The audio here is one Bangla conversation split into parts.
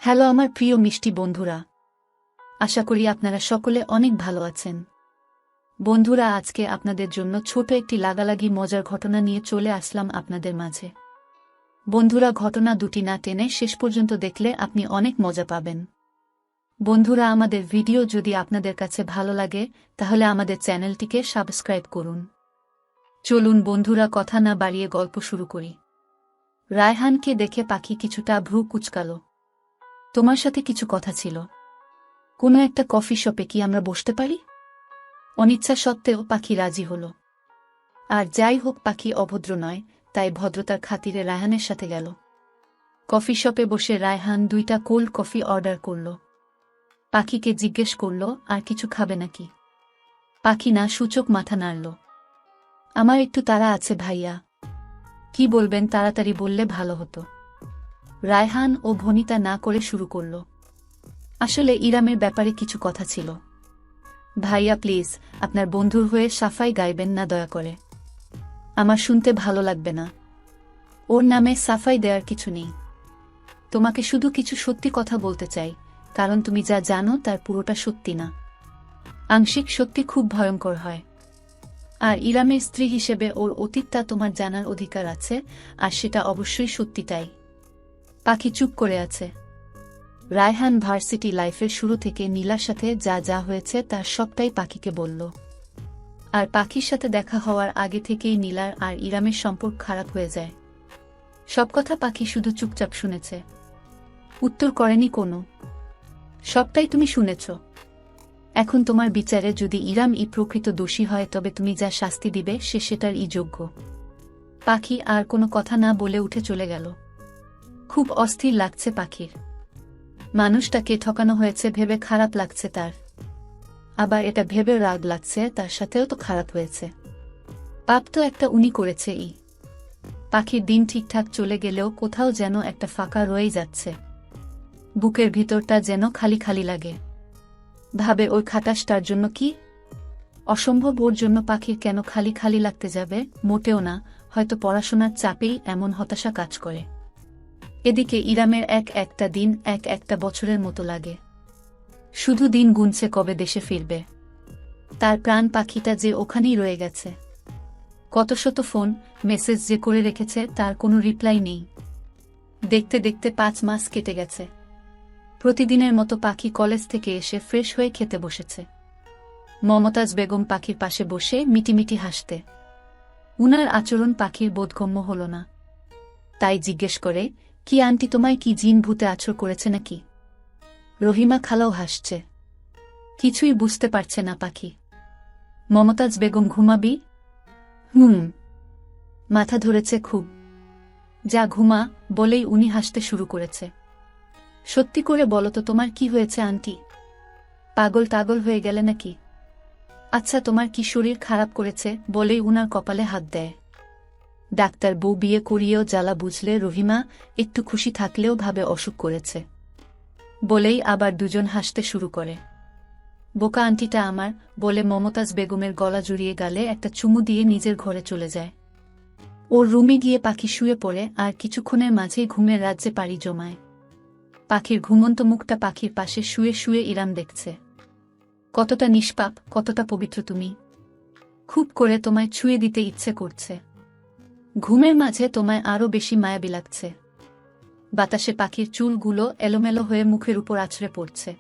হ্যালো আমার প্রিয় মিষ্টি বন্ধুরা, আশা করি আপনারা সকলে অনেক ভালো আছেন। বন্ধুরা, আজকে আপনাদের জন্য ছোট একটি লাগালাগি মজার ঘটনা নিয়ে চলে আসলাম আপনাদের মাঝে। বন্ধুরা, ঘটনা দুটি না টেনে শেষ পর্যন্ত দেখলে আপনি অনেক মজা পাবেন। বন্ধুরা, আমাদের ভিডিও যদি আপনাদের কাছে ভালো লাগে তাহলে আমাদের চ্যানেলটিকে সাবস্ক্রাইব করুন। চলুন বন্ধুরা, কথা না বাড়িয়ে গল্প শুরু করি। রায়হানকে দেখে পাখি কিছুটা ভ্রু কুঁচকাল। তোমার সাথে কিছু কথা ছিল। কোনো একটা কফি শপে কি আমরা বসতে পারি? অনিচ্ছা সত্ত্বেও পাখি রাজি হল। আর যাই হোক, পাখি অভদ্র নয়, তাই ভদ্রতার খাতিরে রায়হানের সাথে গেল। কফি শপে বসে রায়হান 2টা কোল্ড কফি অর্ডার করল। পাখিকে জিজ্ঞেস করল, আর কিছু খাবে নাকি? পাখি না সূচক মাথা নাড়ল। আমার একটু তাড়া আছে ভাইয়া। কি বলবেন, তাড়াতাড়ি বললে ভালো হতো। রায়হান ও ভনিতা না করে শুরু করল, আসলে ইরামের ব্যাপারে কিছু কথা ছিল। ভাইয়া প্লিজ, আপনার বন্ধুর হয়ে সাফাই গাইবেন না দয়া করে। আমার শুনতে ভালো লাগবে না। ওর নামে সাফাই দেওয়ার কিছু নেই। তোমাকে শুধু কিছু সত্যি কথা বলতে চাই, কারণ তুমি যা জানো তার পুরোটা সত্যি না। আংশিক সত্যি খুব ভয়ঙ্কর হয়। আর ইরামের স্ত্রী হিসেবে ওর অতীতটা তোমার জানার অধিকার আছে, আর সেটা অবশ্যই সত্যিটাই। পাখি চুপ করে আছে। রায়হান ভার্সিটি লাইফের শুরু থেকে নীলার সাথে যা যা হয়েছে তার সবটাই পাখিকে বলল। আর পাখির সাথে দেখা হওয়ার আগে থেকেই নীলার আর ইরামের সম্পর্ক খারাপ হয়ে যায়। সব কথা পাখি শুধু চুপচাপ শুনেছে, উত্তর করেনি কোনো। সবটাই তুমি শুনেছ। এখন তোমার বিচারে যদি ইরাম প্রকৃত দোষী হয় তবে তুমি যা শাস্তি দিবে সে সেটার যোগ্য। পাখি আর কোনো কথা না বলে উঠে চলে গেল। খুব অস্থির লাগছে পাখির। মানুষটাকে ঠকানো হয়েছে ভেবে খারাপ লাগছে তার। আবার এটা ভেবে রাগ লাগছে, তার সাথেও তো খারাপ হয়েছে। পাপ তো একটা উনি করেছে। পাখির দিন ঠিকঠাক চলে গেলেও কোথাও যেন একটা ফাঁকা রয়েই যাচ্ছে। বুকের ভিতরটা যেন খালি খালি লাগে। ভাবে ওই খাটাসটার জন্য কি অসম্ভব, ওর জন্য পাখির কেন খালি খালি লাগতে যাবে? মোটেও না, হয়তো পড়াশোনার চাপেই এমন হতাশা কাজ করে। এদিকে ইরামের একটা দিন একটা বছরের মতো লাগে। শুধু দিন গুনছে কবে দেশে ফিরবে। তার প্রাণ পাখিটা যে ওখানেই রয়ে গেছে। কত শত ফোন মেসেজ যে করে রেখেছে তার কোনো রিপ্লাই নেই। দেখতে দেখতে 5 মাস কেটে গেছে। প্রতিদিনের মতো পাখি কলেজ থেকে এসে ফ্রেশ হয়ে খেতে বসেছে। মমতাজ বেগম পাখির পাশে বসে মিটিমিটি হাসতে। উনার আচরণ পাখির বোধগম্য হল না। তাই জিজ্ঞেস করে, কি আন্টি, তোমায় কি জিন ভূতে আছর করেছে নাকি? রহিমা খালাও হাসছে। কিছুই বুঝতে পারছে না পাখি। মমতাজ বেগম, ঘুমাবি? মাথা ধরেছে খুব। যা ঘুমা, বলেই উনি হাসতে শুরু করেছে। সত্যি করে বলো তো, তোমার কি হয়েছে আন্টি? পাগল টাগল হয়ে গেলে নাকি? আচ্ছা, তোমার কি শরীর খারাপ করেছে? বলেই উনার কপালে হাত দেয়। ডাক্তার বউ বিয়ে করিয়েও জ্বালা বুঝলে রহিমা একটু খুশি থাকলেও ভাবে অসুখ করেছে। বলেই আবার দুজন হাসতে শুরু করে। বোকা আন্টিটা আমার, বলে মমতাজ বেগমের গলা জড়িয়ে গালে একটা চুমু দিয়ে নিজের ঘরে চলে যায়। ওর রুমে গিয়ে পাখি শুয়ে পড়ে আর কিছুক্ষণের মাঝেই ঘুমের রাজ্যে পাড়ি জমায়। পাখির ঘুমন্ত মুখটা পাখির পাশে শুয়ে শুয়ে ইরাম দেখছে। কতটা নিষ্পাপ, কতটা পবিত্র তুমি। খুব করে তোমায় ছুঁয়ে দিতে ইচ্ছে করছে। ঘুমের মাঝে তোমায় আরও বেশি মায়াবী লাগছে। বাতাসে পাখির চুলগুলো এলোমেলো হয়ে মুখের উপর আছড়ে পড়ছে।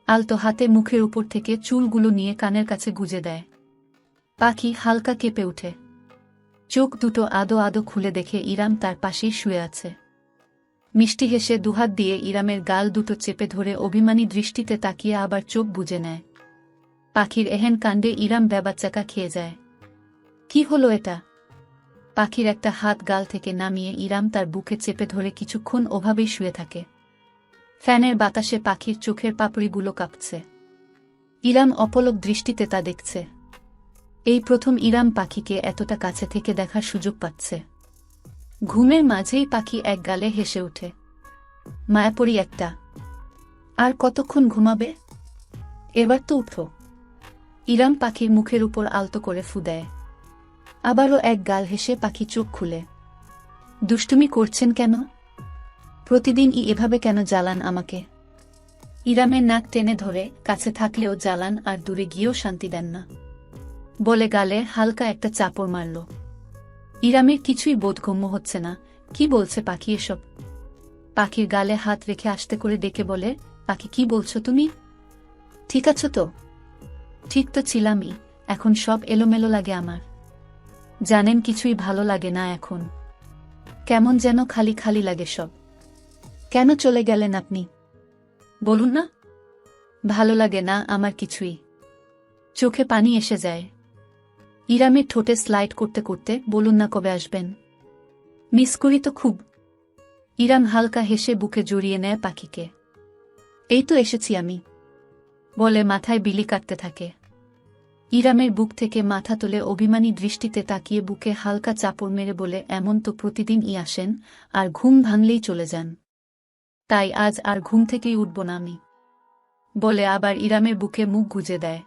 আলতো হাতে মুখের উপর থেকে চুলগুলো নিয়ে কানের কাছে গুজে দেয়। পাখি হালকা কেঁপে উঠে। চোখ দুটো আদো আদো খুলে দেখে ইরাম তার পাশেই শুয়ে আছে। মিষ্টি হেসে দুহাত দিয়ে ইরামের গাল দুটো চেপে ধরে অভিমানী দৃষ্টিতে তাকিয়ে আবার চোখ বুজে নেয়। পাখির এহেন কাণ্ডে ইরাম বেবাচ্চাকা খেয়ে যায়। কি হলো এটা? পাখির একটা হাত গাল থেকে নামিয়ে ইরাম তার বুকে চেপে ধরে কিছুক্ষণ ওভাবেই শুয়ে থাকে। ফ্যানের বাতাসে পাখির চোখের পাপড়িগুলো কাঁপছে। ইরাম অপলক দৃষ্টিতে তা দেখছে। এই প্রথম ইরাম পাখিকে এতটা কাছে থেকে দেখার সুযোগ পাচ্ছে। ঘুমের মাঝেই পাখি এক গালে হেসে ওঠে। মায়াপরি একটা। আর কতক্ষণ ঘুমাবে? এবার তো উঠো। ইরাম পাখির মুখের উপর আলতো করে ফু দেয়। আবারও এক গাল হেসে পাখি চোখ খুলে। দুষ্টুমি করছেন কেন? প্রতিদিন এভাবে কেন জ্বালান আমাকে? ইরামের নাক টেনে ধরে কাছে থাকলেও জ্বালান আর দূরে গিয়েও শান্তি দেন না। বলে গালে হালকা একটা চাপড় মারল। ইরামের কিছুই বোধগম্য হচ্ছে না। কি বলছে পাখি এসব? পাখির গালে হাত রেখে আস্তে করে ডেকে বলে, পাখি কি বলছো তুমি? ঠিক আছো তো? ঠিক তো ছিলামই, এখন সব এলোমেলো লাগে আমার। জানেন কিছুই ভালো লাগে না এখন। কেমন যেন খালি খালি লাগে সব। কেন চলে গেলেন আপনি? বলুন না। ভালো লাগে না আমার কিছুই। চোখে পানি এসে যায়। ইরামের ঠোঁটে স্লাইড করতে করতে বলুন না কবে আসবেন? মিস করি তো খুব। ইরাম হালকা হেসে বুকে জড়িয়ে নেয় পাখিকে। এই তো এসেছি আমি, বলে মাথায় বিলি কাটতে থাকে। ইরামের বুক থেকে মাথা তুলে অভিমানী দৃষ্টিতে তাকিয়ে বুকে হালকা চাপড় মেরে বলে, এমন তো প্রতিদিনই আসেন আর ঘুম ভাঙলেই চলে যান। তাই আজ আর ঘুম থেকেই উঠব না আমি, বলে আবার ইরামের বুকে মুখ গুজে দেয়।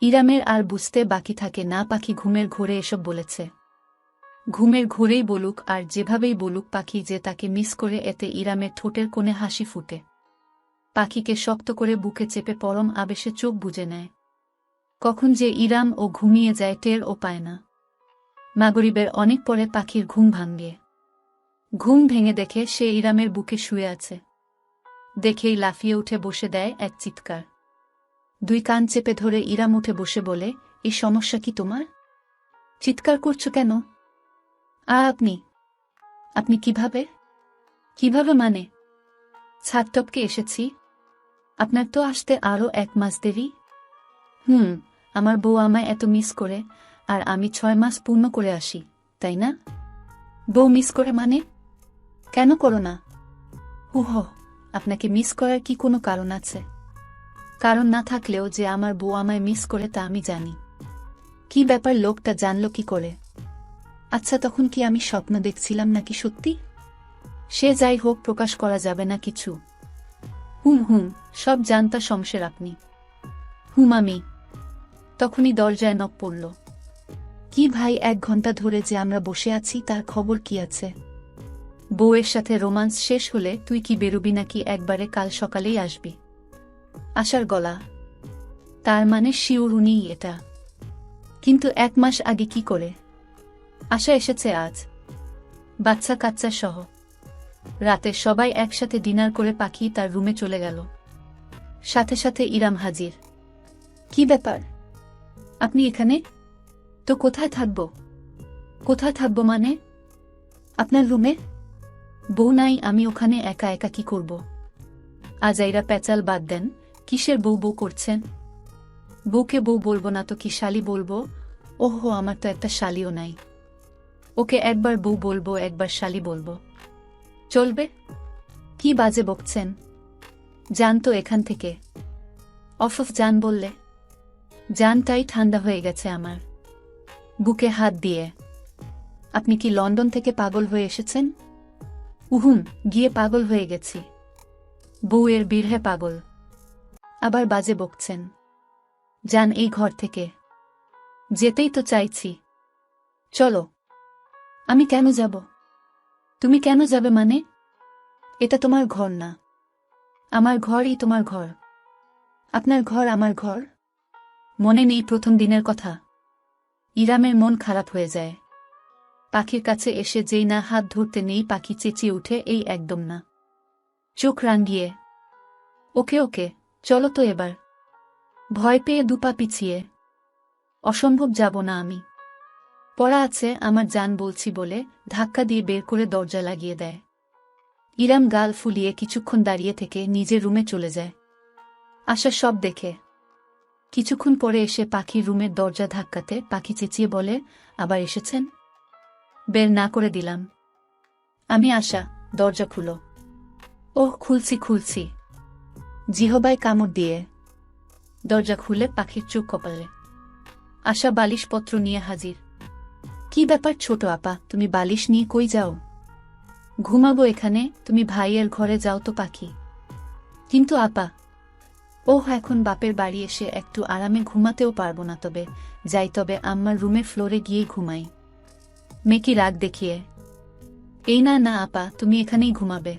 ইরামের আর বুঝতে বাকি থাকে না পাখি ঘুমের ঘোরে এসব বলেছে। ঘুমের ঘোরেই বলুক আর যেভাবেই বলুক পাখি যে তাকে মিস করে, এতে ইরামের ঠোঁটের কোণে হাসি ফুটে। পাখিকে শক্ত করে বুকে চেপে পরম আবেশে চোখ বুজে নেয়। কখন যে ইরাম ও ঘুমিয়ে যায় টের ও পায় না। মাগরিবের অনেক পরে পাখির ঘুম ভাঙে। ঘুম ভেঙে দেখে সে ইরামের বুকে শুয়ে আছে। দেখেই লাফিয়ে উঠে বসে দেয় এক চিৎকার। দুই কান চেপে ধরে ইরাম উঠে বসে বলে, এই সমস্যা কি তোমার? চিৎকার করছো কেন? আপনি আপনি কিভাবে? কিভাবে মানে? ছাদ টপকে এসেছি। আপনার তো আসতে আরও 1 মাস দেরি। আমার বউ আমায় এত মিস করে, আর আমি 6 মাস পূর্ণ করে আসি, তাই না? বউ মিস করে মানে? কেন করো না? আপনাকে মিস করার কি কোনো কারণ আছে? কারণ না থাকলেও যে আমার বউ আমায় মিস করে তা আমি জানি। কি ব্যাপার, লোকটা জানলো কি করে? আচ্ছা, তখন কি আমি স্বপ্ন দেখছিলাম নাকি সত্যি? সে যাই হোক, প্রকাশ করা যাবে না কিছু। সব জানতা শমশের আপনি। আমি। তখনই দরজায় নক পড়ল। কি ভাই, 1 ঘন্টা ধরে যে আমরা বসে আছি তার খবর কি আছে? বউয়ের সাথে রোমান্স শেষ হলে তুই কি বেরুবি নাকি একবারে কাল সকালেই আসবি? আশার গলা। তার মানে শিওর উনিই এটা। কিন্তু 1 মাস আগে কি করে? আশা এসেছে আজ, বাচ্চা কাচ্চা সহ। রাতে সবাই একসাথে ডিনার করে পাখি তার রুমে চলে গেল। সাথে সাথে ইরাম হাজির। কি ব্যাপার, আপনি এখানে? তো কোথায় থাকব? কোথায় থাকব মানে? আপনার রুমে? বউ নাই, আমি ওখানে একা একা কি করব? আজাইরা প্যাচাল বাদ দেন। কিসের বউ বউ করছেন? বউকে বউ বলবো না তো কি শালি বলবো? ওহো, আমার তো একটা শালিও নাই। ওকে একবার বউ বলবো, একবার শালি বলবো, চলবে? কি বাজে বকছেন? যান তো এখান থেকে। অফ যান বললে। জানটাই ঠান্ডা হয়ে গেছে আমার। বুকে হাত দিয়ে। আপনি কি লন্ডন থেকে পাগল হয়ে এসেছেন? গিয়ে পাগল হয়ে গেছি। বউয়ের বিরহে পাগল। আবার বাজে বকছেন। যান এই ঘর থেকে। যেতেই তো চাইছি। চলো। আমি কেন যাব? তুমি কেন যাবে মানে? এটা তোমার ঘর না। আমার ঘরই তোমার ঘর। আপনার ঘর আমার ঘর। মনে নেই প্রথম দিনের কথা? ইরামের মন খারাপ হয়ে যায়। পাখির কাছে এসে যেই না হাত ধরতে নেই, পাখি চেঁচিয়ে উঠে, এই একদম না। চোখ রাঙিয়ে। ওকে ওকে, চলো তো এবার। ভয় পেয়ে 2 পা পিছিয়ে। অসম্ভব যাব না আমি। পড়া আছে আমার, জান বলছি বলে ধাক্কা দিয়ে বের করে দরজা লাগিয়ে দেয়। ইরাম গাল ফুলিয়ে কিছুক্ষণ দাঁড়িয়ে থেকে নিজের রুমে চলে যায়। আশা সব দেখে। কিছুক্ষণ পরে এসে পাখির রুমের দরজা ধাক্কাতে পাখি চেঁচিয়ে বলে, আবার এসেছেন? বের না করে দিলাম। আমি আশা, দরজা খুলো। ওহ, খুলছি। জিহবায় কামড় দিয়ে। দরজা খুলে পাখির চোখ কপালে। আশা বালিশপত্র নিয়ে হাজির। কি ব্যাপার ছোট আপা, তুমি বালিশ নিয়ে কই যাও? ঘুমাবো এখানে, তুমি ভাইয়ের ঘরে যাও তো পাখি। কিন্তু আপা। এখন বাপের বাড়ি এসে একটু আরামে ঘুমাতেও পারবো না, তবে যাই, তবে আম্মার রুমের ফ্লোরে গিয়েই ঘুমাই। মেকি রাগ দেখিয়ে। এই না আপা, তুমি এখানেই ঘুমাবে।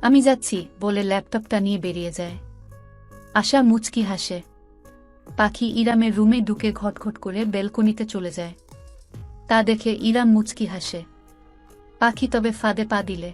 আমি যাচ্ছি বলে ল্যাপটপটা নিয়ে বেরিয়ে যায়। আশা মুচকি হাসে। পাখি ইরামের রুমে ঢুকে ঘটঘট করে বেলকনিতে চলে যায়। তা দেখে ইরাম মুচকি হাসে। পাখি তবে ফাঁদে পা দিলে